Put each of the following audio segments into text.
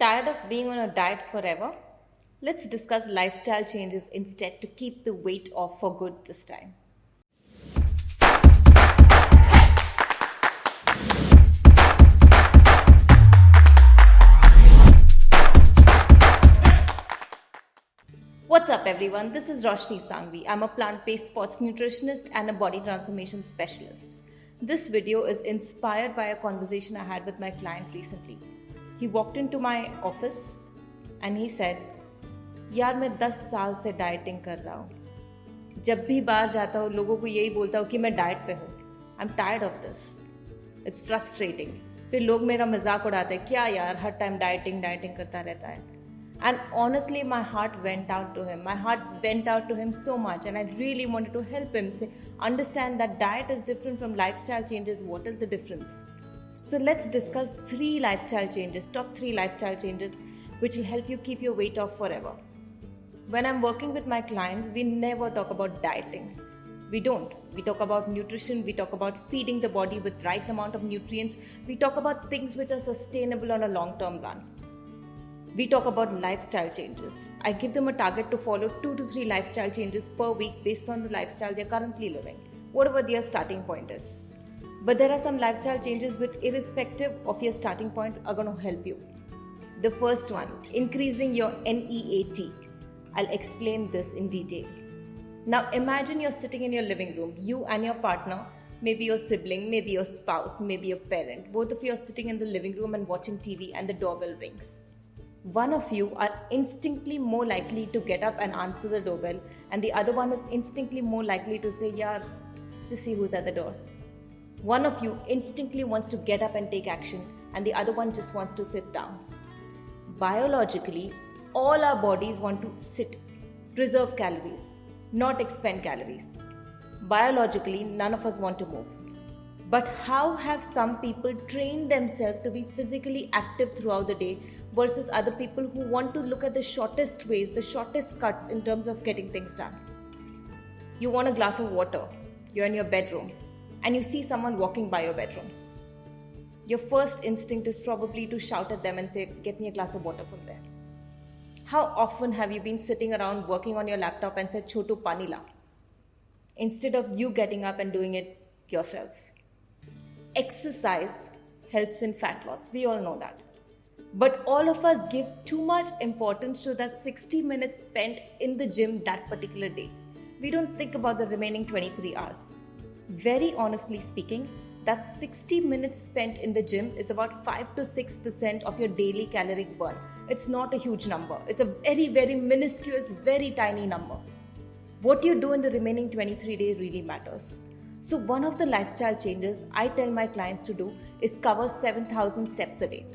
Tired of being on a diet forever? Let's discuss lifestyle changes instead to keep the weight off for good this time. What's up, everyone? This is Roshni Sangvi. I'm a plant-based sports nutritionist and a body transformation specialist. This video is inspired by a conversation I had with my client recently. He walked into my office and he said, यार मैं 10 साल से dieting कर रहा हूँ. जब भी बाहर जाता हूँ लोगों को यही बोलता हूँ कि मैं डाइट पे हूँ. I am tired of this. It's frustrating. फिर लोग मेरा मजाक उड़ाते हैं, क्या यार हर टाइम डाइटिंग करता रहता है. And honestly, my heart went out to him. My heart went out to him so much, and I really wanted to help him understand that diet is different from lifestyle changes. What is the difference? So let's discuss 3 lifestyle changes, top 3 lifestyle changes, which will help you keep your weight off forever. When I'm working with my clients, we never talk about dieting. We don't. We talk about nutrition. We talk about feeding the body with right amount of nutrients. We talk about things which are sustainable on a long-term run. We talk about lifestyle changes. I give them a target to follow 2 to 3 lifestyle changes per week based on the lifestyle they're currently living, whatever their starting point is. But there are some lifestyle changes which, irrespective of your starting point, are going to help you. The first one, increasing your NEAT. I'll explain this in detail. Now imagine you're sitting in your living room, you and your partner, maybe your sibling, maybe your spouse, maybe your parent. Both of you are sitting in the living room and watching TV and the doorbell rings. One of you are instinctively more likely to get up and answer the doorbell, and the other one is instinctively more likely to say, yeah, to see who's at the door. One of you instinctively wants to get up and take action, and the other one just wants to sit down. Biologically, all our bodies want to sit, preserve calories, not expend calories. Biologically, none of us want to move. But how have some people trained themselves to be physically active throughout the day versus other people who want to look at the shortest ways, the shortest cuts in terms of getting things done? You want a glass of water, you're in your bedroom, and you see someone walking by your bedroom. Your first instinct is probably to shout at them and say, get me a glass of water from there. How often have you been sitting around working on your laptop and said, Chotu pani la, instead of you getting up and doing it yourself? Exercise helps in fat loss. We all know that. But all of us give too much importance to that 60 minutes spent in the gym that particular day. We don't think about the remaining 23 hours. Very honestly speaking, that 60 minutes spent in the gym is about 5 to 6% of your daily caloric burn. It's not a huge number. It's a very, very minuscule, very tiny number. What you do in the remaining 23 days really matters. So one of the lifestyle changes I tell my clients to do is cover 7,000 steps a day.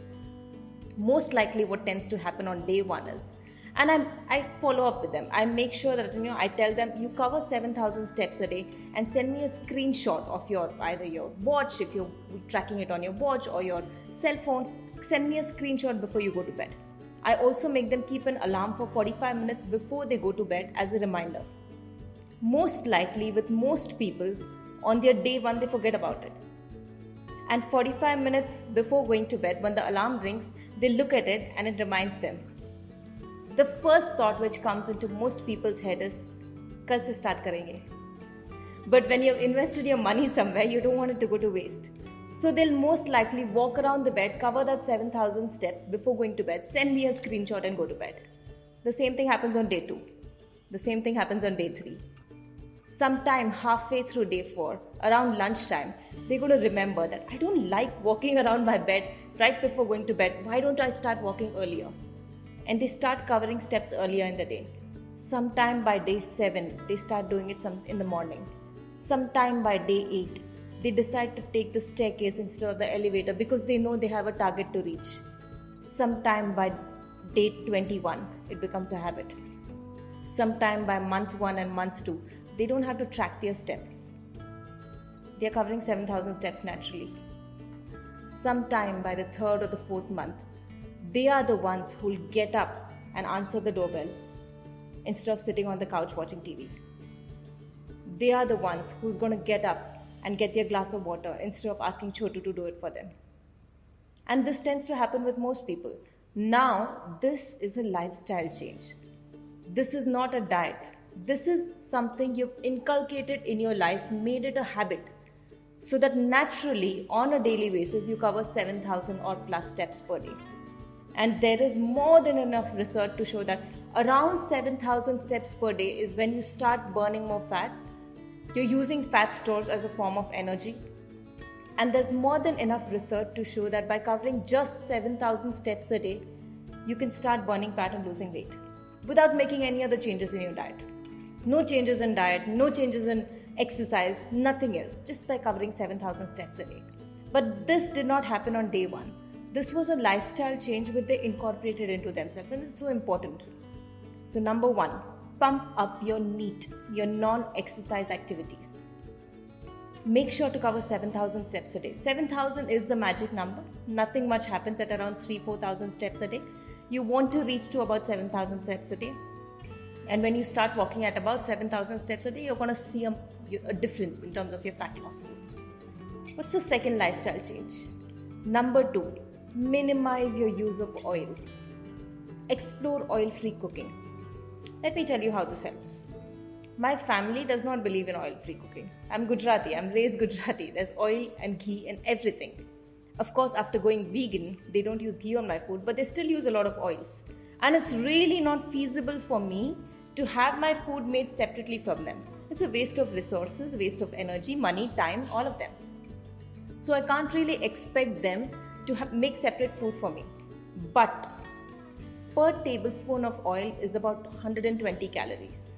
Most likely what tends to happen on day 1 is, and I follow up with them. I make sure that I tell them, you cover 7,000 steps a day and send me a screenshot of either your watch, if you're tracking it on your watch, or your cell phone. Send me a screenshot before you go to bed. I also make them keep an alarm for 45 minutes before they go to bed as a reminder. Most likely with most people, on their day 1 they forget about it. And 45 minutes before going to bed, when the alarm rings, they look at it and it reminds them. The first thought which comes into most people's head is, kal se start karenge. But when you've invested your money somewhere, you don't want it to go to waste. So they'll most likely walk around the bed, cover that 7,000 steps before going to bed, send me a screenshot and go to bed. The same thing happens on day 2. The same thing happens on day 3. Sometime halfway through day 4, around lunchtime, they're going to remember that I don't like walking around my bed right before going to bed. Why don't I start walking earlier? And they start covering steps earlier in the day. Sometime by day 7, they start doing it in the morning. Sometime by day 8, they decide to take the staircase instead of the elevator because they know they have a target to reach. Sometime by day 21, it becomes a habit. Sometime by month 1 and month 2, they don't have to track their steps. They are covering 7,000 steps naturally. Sometime by the 3rd or the 4th month, they are the ones who will get up and answer the doorbell instead of sitting on the couch watching TV. They are the ones who's going to get up and get their glass of water instead of asking Chotu to do it for them. And this tends to happen with most people. Now, this is a lifestyle change. This is not a diet. This is something you've inculcated in your life, made it a habit, so that naturally, on a daily basis, you cover 7,000 or plus steps per day. And there is more than enough research to show that around 7,000 steps per day is when you start burning more fat. You're using fat stores as a form of energy. And there's more than enough research to show that by covering just 7,000 steps a day, you can start burning fat and losing weight without making any other changes in your diet. No changes in diet, no changes in exercise, nothing else, just by covering 7,000 steps a day. But this did not happen on day one. This was a lifestyle change which they incorporated into themselves, and it's so important. So number one, pump up your NEAT, your non-exercise activities. Make sure to cover 7,000 steps a day. 7,000 is the magic number. Nothing much happens at around 3,000-4,000 steps a day. You want to reach to about 7,000 steps a day. And when you start walking at about 7,000 steps a day, you're going to see a difference in terms of your fat loss goals. What's the second lifestyle change? Number two, minimize your use of oils. Explore oil-free cooking. Let me tell you how this helps. My family does not believe in oil-free cooking. I'm Gujarati, I'm raised Gujarati. There's oil and ghee in everything. Of course, after going vegan, they don't use ghee on my food, but they still use a lot of oils. And it's really not feasible for me to have my food made separately from them. It's a waste of resources, waste of energy, money, time, all of them. So I can't really expect them to make separate food for me. But per tablespoon of oil is about 120 calories.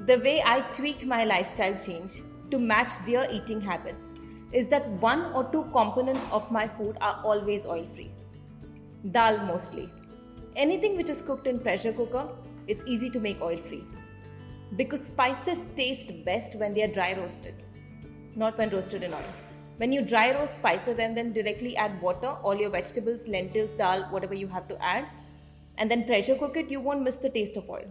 The way I tweaked my lifestyle change to match their eating habits is that one or two components of my food are always oil-free. Dal mostly. Anything which is cooked in pressure cooker, it's easy to make oil-free. Because spices taste best when they are dry roasted, not when roasted in oil. When you dry roast spices and then directly add water, all your vegetables, lentils, dal, whatever you have to add, and then pressure cook it, you won't miss the taste of oil.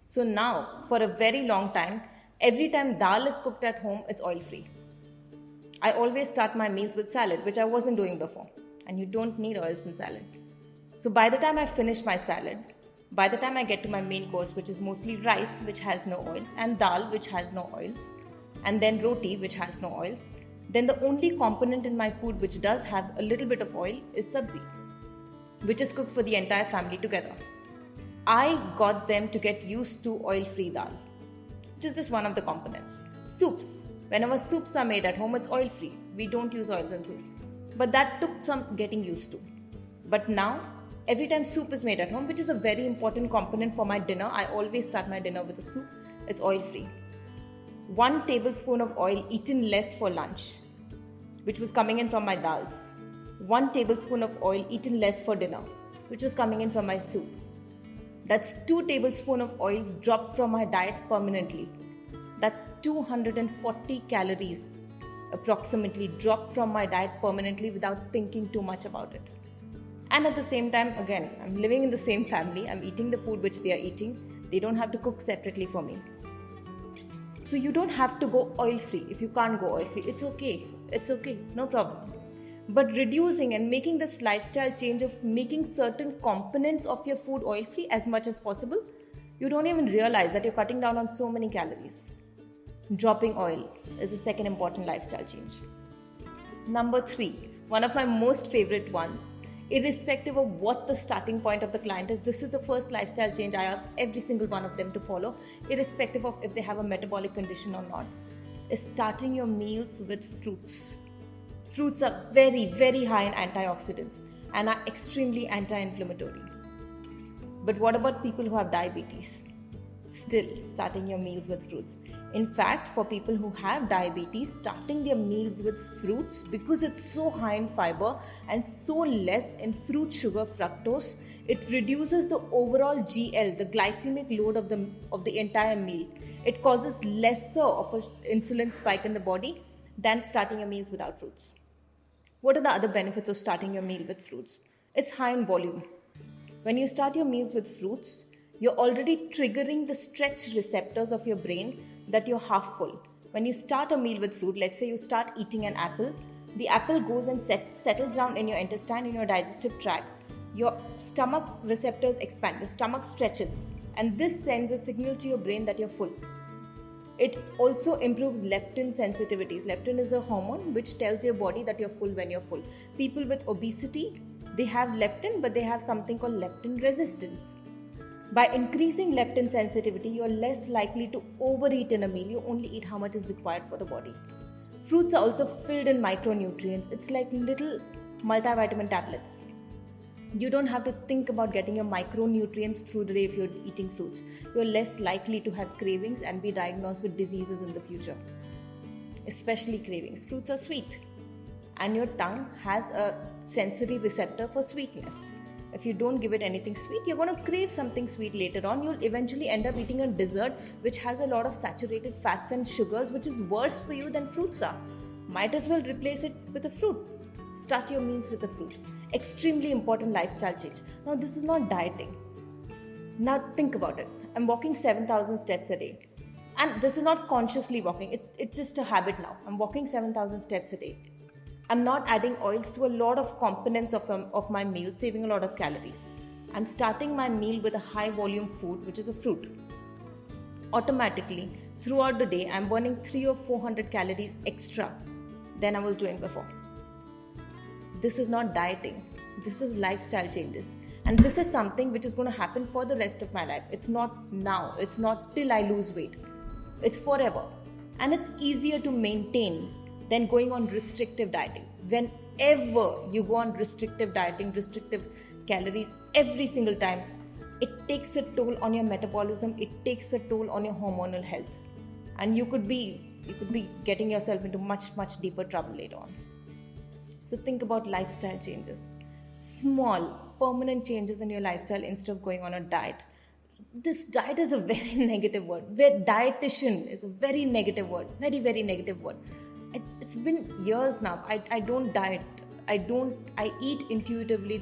So now, for a very long time, every time dal is cooked at home, it's oil-free. I always start my meals with salad, which I wasn't doing before. And you don't need oils in salad. So by the time I finish my salad, by the time I get to my main course, which is mostly rice, which has no oils, and dal, which has no oils, and then roti, which has no oils, then the only component in my food which does have a little bit of oil is sabzi, which is cooked for the entire family together. I got them to get used to oil-free dal, which is just one of the components. Soups. Whenever soups are made at home, it's oil-free. We don't use oils in soup. But that took some getting used to. But now, every time soup is made at home, which is a very important component for my dinner, I always start my dinner with a soup. It's oil-free. 1 tablespoon of oil eaten less for lunch, which was coming in from my dals. 1 tablespoon of oil eaten less for dinner, which was coming in from my soup. That's 2 tablespoons of oils dropped from my diet permanently. That's 240 calories approximately dropped from my diet permanently without thinking too much about it. And at the same time, again, I'm living in the same family. I'm eating the food which they are eating. They don't have to cook separately for me. So you don't have to go oil-free. If you can't go oil-free, it's okay. It's okay, no problem. But reducing and making this lifestyle change of making certain components of your food oil-free as much as possible, you don't even realize that you're cutting down on so many calories. Dropping oil is the second important lifestyle change. Number 3, one of my most favorite ones, irrespective of what the starting point of the client is, this is the first lifestyle change I ask every single one of them to follow, irrespective of if they have a metabolic condition or not, is starting your meals with fruits. Fruits are very, very high in antioxidants and are extremely anti-inflammatory. But what about people who have diabetes? Still, starting your meals with fruits. In fact, for people who have diabetes, starting their meals with fruits, because it's so high in fiber and so less in fruit sugar fructose, it reduces the overall GL, the glycemic load of the entire meal. It causes lesser of an insulin spike in the body than starting your meals without fruits. What are the other benefits of starting your meal with fruits? It's high in volume. When you start your meals with fruits, you're already triggering the stretch receptors of your brain that you're half full. When you start a meal with fruit, let's say you start eating an apple, the apple goes and settles down in your intestine, in your digestive tract. your stomach receptors expand, your stomach stretches, and this sends a signal to your brain that you're full. It also improves leptin sensitivities. Leptin is a hormone which tells your body that you're full when you're full. People with obesity, they have leptin, but they have something called leptin resistance. By increasing leptin sensitivity, you're less likely to overeat in a meal. You only eat how much is required for the body. Fruits are also filled in micronutrients. It's like little multivitamin tablets. You don't have to think about getting your micronutrients through the day if you're eating fruits. You're less likely to have cravings and be diagnosed with diseases in the future. Especially cravings. Fruits are sweet. And your tongue has a sensory receptor for sweetness. If you don't give it anything sweet, you're going to crave something sweet later on. You'll eventually end up eating a dessert which has a lot of saturated fats and sugars, which is worse for you than fruits are. Might as well replace it with a fruit. Start your meals with a fruit. Extremely important lifestyle change. Now, this is not dieting. Now, think about it. I'm walking 7,000 steps a day. And this is not consciously walking. It's just a habit now. I'm walking 7,000 steps a day. I'm not adding oils to a lot of components of my meal, saving a lot of calories. I'm starting my meal with a high volume food, which is a fruit. Automatically, throughout the day, I'm burning 300 or 400 calories extra than I was doing before. This is not dieting. This is lifestyle changes. And this is something which is going to happen for the rest of my life. It's not now. It's not till I lose weight. It's forever. And it's easier to maintain than going on restrictive dieting. Whenever you go on restrictive dieting, restrictive calories, every single time, it takes a toll on your metabolism. It takes a toll on your hormonal health. And you could be getting yourself into much, much deeper trouble later on. So think about lifestyle changes. Small, permanent changes in your lifestyle instead of going on a diet. This diet is a very negative word. Dietitian is a very negative word. Very, very negative word. It's been years now. I don't diet. I eat intuitively.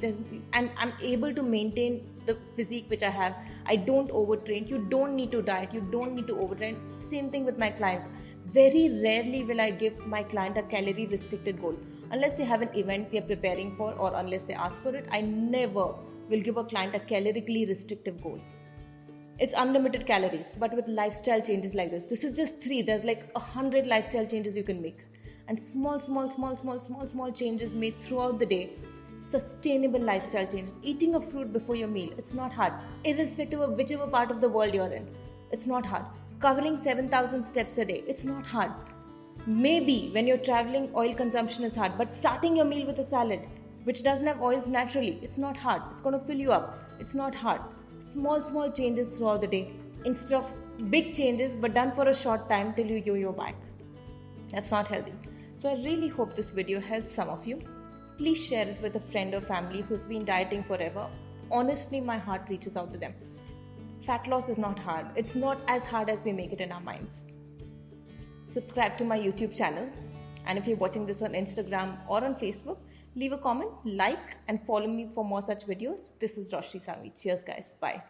And I'm able to maintain the physique which I have. I don't overtrain. You don't need to diet. You don't need to overtrain. Same thing with my clients. Very rarely will I give my client a calorie restricted goal. Unless they have an event they're preparing for or unless they ask for it, I never will give a client a calorically restrictive goal. It's unlimited calories, but with lifestyle changes like this is just 3. There's like 100 lifestyle changes you can make. And small changes made throughout the day. Sustainable lifestyle changes. Eating a fruit before your meal, it's not hard. Irrespective of whichever part of the world you're in, it's not hard. Covering 7,000 steps a day, it's not hard. Maybe when you're traveling, oil consumption is hard, but starting your meal with a salad, which doesn't have oils naturally, it's not hard. It's going to fill you up. It's not hard. Small changes throughout the day instead of big changes, but done for a short time till you yo-yo back. That's not healthy. So I really hope this video helps some of you. Please share it with a friend or family who's been dieting forever. Honestly, my heart reaches out to them. Fat loss is not hard. It's not as hard as we make it in our minds. Subscribe to my YouTube channel. And if you're watching this on Instagram or on Facebook, leave a comment, like, and follow me for more such videos. This is Roshni Sanghvi. Cheers, guys. Bye.